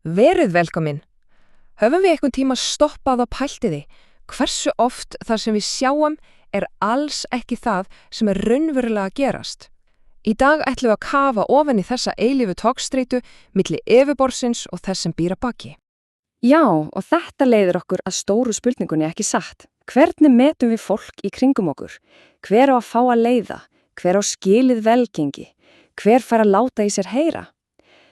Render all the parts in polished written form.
Verið velkomin. Höfum við einhvern tíma stoppað og pælti því hversu oft það sem við sjáum alls ekki það sem raunverulega að gerast. Í dag ætlum við að kafa ofan í þessa eilífu togstreitu milli yfirborðsins og þess sem býr að baki. Já, og þetta leiðir okkur að stóru spurningunni ekki satt. Hvernig metum við fólk í kringum okkur? Hver á að fá að leiða? Hver á skilið velgengi? Hver fær að láta í sér heyra?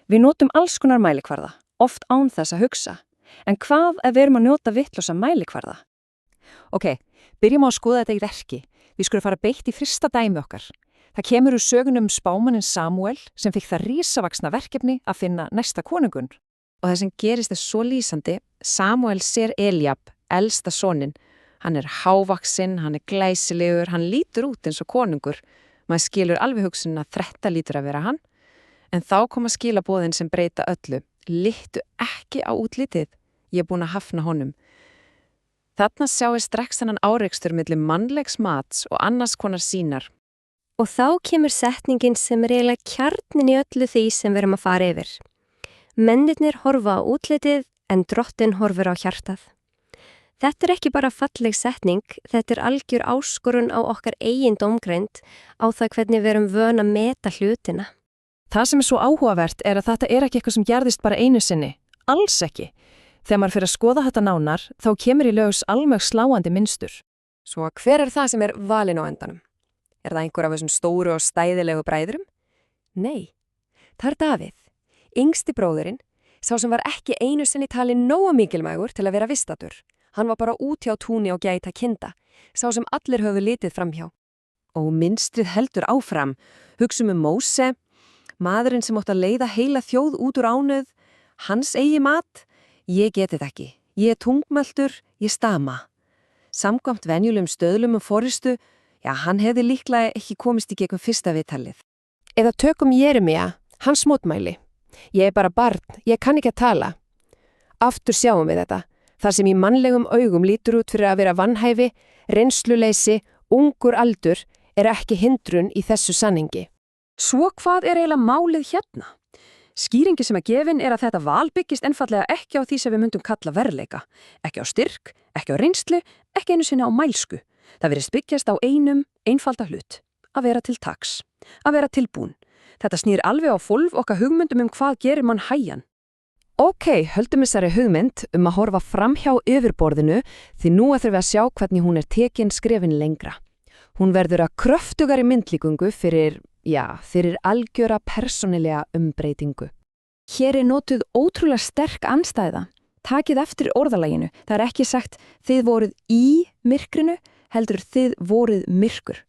Við notum alls konar mælikvarða, oft án þess að hugsa. En hvað ef við erum að nota vitlausa mælikvarða? Ok, byrjum á að skoða þetta í verki. Við skulum fara beitt í fyrsta dæmi okkar. Það kemur úr sögunum spámaninn Samúel sem fikk það risavaxna verkefni að finna næsta konungun. Og það sem gerist svo lýsandi, Samúel sér Elíab, elsta soninn. Hann hávaxinn, hann glæsilegur, hann lítur út eins og konungur. Maður skilur alveg hugsun að þetta lítur að vera hann. En þá koma skilaboðin sem breyta öllu. Littu ekki á útlitið, ég er búin að hafna honum. Þarna sjáum við strax þennan árekstur milli mannlegs mats og annars konar sínar. Og þá kemur setningin sem eiginlega kjarnin í öllu því sem við erum að fara yfir. Mennirnir horfa á útlitið en drottinn horfir á hjartað. Þetta ekki bara falleg setning, þetta algjör áskorun á okkar eigin dómgreind á það hvernig við erum vön að meta hlutina. Það sem svo áhugavert að þetta ekki eitthvað sem gerðist bara einu sinni. Alls ekki. Þegar maður fyrir að skoða þetta nánar, þá kemur í ljós alveg sláandi mynstur. Svo hver það sem valinn á endanum? Það einhver af þessum stóru og stæðilegu bræðurum? Nei, það Davíð, yngsti bróðirinn, sá sem var ekki einu sinni talinn nógu mikilvægur til að vera vistatur. Hann var bara úti á túni og gæta kinda, sá sem allir höfðu litið framhjá. Og mynstrið heldur áfram, hugsum Móse, maðurinn sem átti að leiða heila þjóð út úr ánauð, hans eigi mat, ég geti það ekki, ég tungmæltur, ég stama. Samkvæmt venjulegum stöðlum foristu, hann hefði líklega ekki komist í gegnum fyrsta viðtalið. Eða tökum Jeremía, hans mótmæli. Ég bara barn, ég kann ekki að tala. Aftur sjáum við þetta, þar sem í mannlegum augum lítur út fyrir að vera vanhæfi, reynsluleysi, ungur aldur ekki hindrun í þessu sanningi. Svo hvað eiginlega málið hérna? Skýringi sem gefin að þetta val byggist einfallega ekki á því sem við myndum kalla verðleika. Ekki á styrk, ekki á reynslu, ekki einu sinni á mælsku. Það virðist byggjast á einum einfalda hlut. Að vera til taks. Að vera tilbúin. Þetta snýr alveg á fólf okkar hugmyndum hvað gerir mann hægjan. Ok, höldum þessari hugmynd að horfa framhjá yfirborðinu því nú þurfum við að sjá hvernig hún tekin skrefin lengra. Hún verður að kröftugari myndlíkungu fyrir algjöra persónulega umbreytingu. Hér notuð ótrúlega sterk andstæða. Takið eftir orðalaginu. Það ekki sagt þið voruð í myrkrinu, heldur þið voruð myrkur.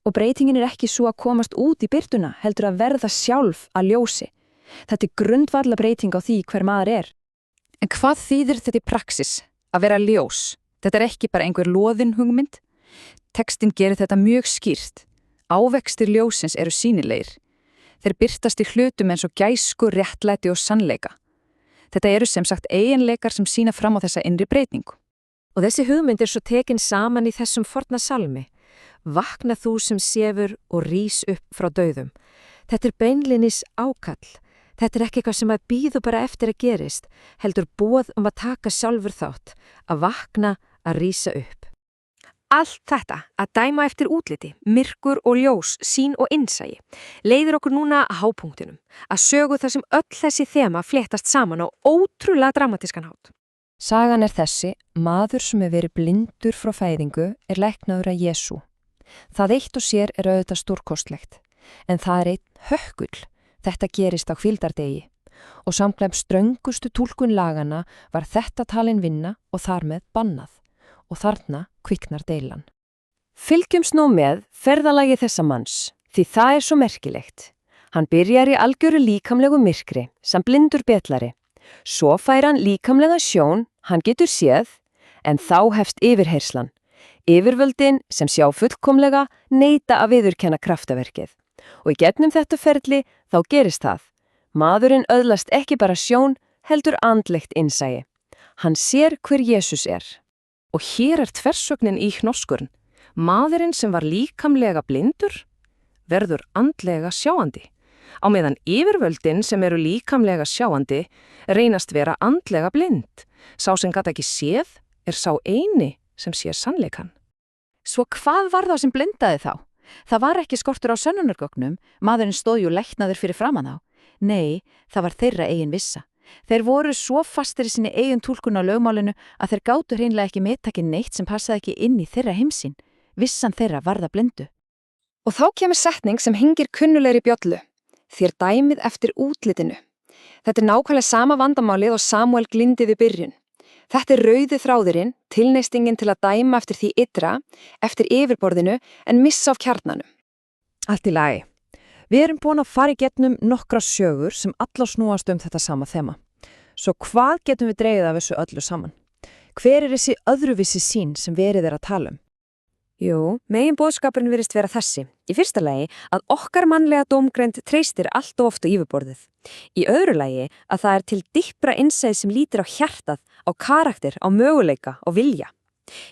Og breytingin ekki svo að komast út í birtuna, heldur að verða sjálf að ljósi. Þetta grundvalla breyting á því hver maður En hvað þýðir þetta í praxis? Að vera ljós? Þetta ekki bara einhver loðin hugmynd? Textin gerir þetta mjög skýrt. Ávextir ljósins eru sýnilegir. Þeir birtast í hlutum eins og gæsku, réttlæti og sannleika. Þetta eru sem sagt eiginleikar sem sýna fram á þessa innri breytingu. Og þessi hugmynd svo tekin saman í þessum forna salmi. Vakna þú sem sefur og rís upp frá dauðum. Þetta beinlinis ákall. Þetta ekki eitthvað sem að bíðu bara eftir að gerist, heldur boð að taka sjálfur þátt, að vakna, að rísa upp. Allt þetta, að dæma eftir útliti, myrkur og ljós, sín og innsæi, leiðir okkur núna að hápunktinum, að sögu þar sem öll þessi þema fléttast saman á ótrúlega dramatískan hátt. Sagan þessi, maður sem verið blindur frá fæðingu læknaður að Jesú. Það eitt og sér auðvitað stórkostlegt, en það einn hökkull. Þetta gerist á hvíldardegi og samkvæmt ströngustu túlkun lagana var þetta talin vinna og þar með bannað og þarna kviknar deilan. Fylgjumst nú með ferðalagi þessa manns, því það svo merkilegt. Hann byrjar í algjöru líkamlegu myrkri, sem blindur betlari. Svo fær hann líkamlega sjón, hann getur séð, en þá hefst yfirherslan. Yfirvöldin sem sjá fullkomlega neita að viðurkenna kraftaverkið. Og í gegnum þetta ferli þá gerist það. Maðurinn öðlast ekki bara sjón, heldur andlegt innsæi. Hann sér hver Jesús Og hér tversögnin í hnosskurn. Maðurinn sem var líkamlega blindur verður andlega sjáandi. á meðan yfirvöldin sem eru líkamlega sjáandi reynast vera andlega blind. Sá sem gat ekki séð sá eini sem sér sannleikan. Svo hvað var það sem blindaði þá? Það var ekki skortur á sönnunargögnum, maðurinn stóð jú læknaður fyrir framan á. Nei, það var þeirra eigin vissa. Þeir voru svo fastir í sinni eigin túlkun á lögmálinu að þeir gátu hreinlega ekki meðtaki neitt sem passaði ekki inn í þeirra heimsýn. Vissan þeirra varða blindu. Og þá kemur setning sem hengir kunnulegri bjöllu. Þér dæmið eftir útlitinu. Þetta nákvæmlega sama vandamálið og Samúel glímdi við byrjun. Þetta rauði þráðurinn, tilneystingin til að dæma eftir því ytra, eftir yfirborðinu en missa af kjarnanum. Allt í lagi. Við erum búin að fara í gegnum nokkra sögur sem alla snúast þetta sama þema. Svo hvað getum við dregið af þessu öllu saman? Hver þessi öðruvísi sýn sem verið að tala um? Jú, megin boðskapurinn virðist vera þessi. Í fyrsta lagi að okkar mannlega dómgreind treystir allt of oft á yfirborðið. Í öðru lagi að það til dýpra innsæð sem lítir á hjartað, á karakter, á möguleika, á vilja.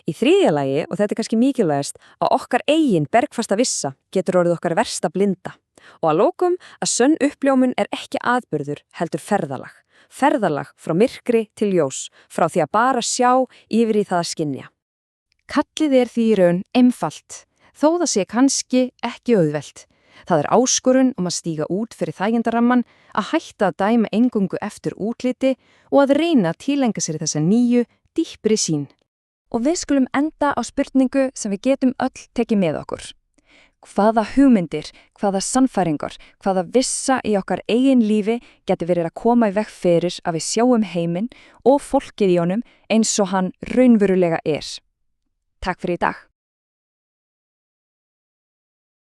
Í þriðja lagi, og þetta kannski mikilvægast, að okkar eigin bergfasta vissa getur orðið okkar versta blinda. Og að lokum að sönn uppljómun ekki atburður, heldur ferðalag. Ferðalag frá myrkri til ljós, frá því að bara sjá yfir í það að skynja. Kallið því í raun einfalt, þó það sé kannski ekki auðvelt. Það áskorun að stíga út fyrir þægindaramman, að hætta að dæma eingöngu eftir útliti og að reyna að tilenga sér þessa nýju, dýpri sýn. Og við skulum enda á spurningu sem við getum öll tekið með okkur. Hvaða hugmyndir, hvaða sannfæringar, hvaða vissa í okkar eigin lífi geti verið að koma í veg fyrir að við sjáum heiminn og fólkið í honum eins og hann raunverulega er. Takk fyrir í dag.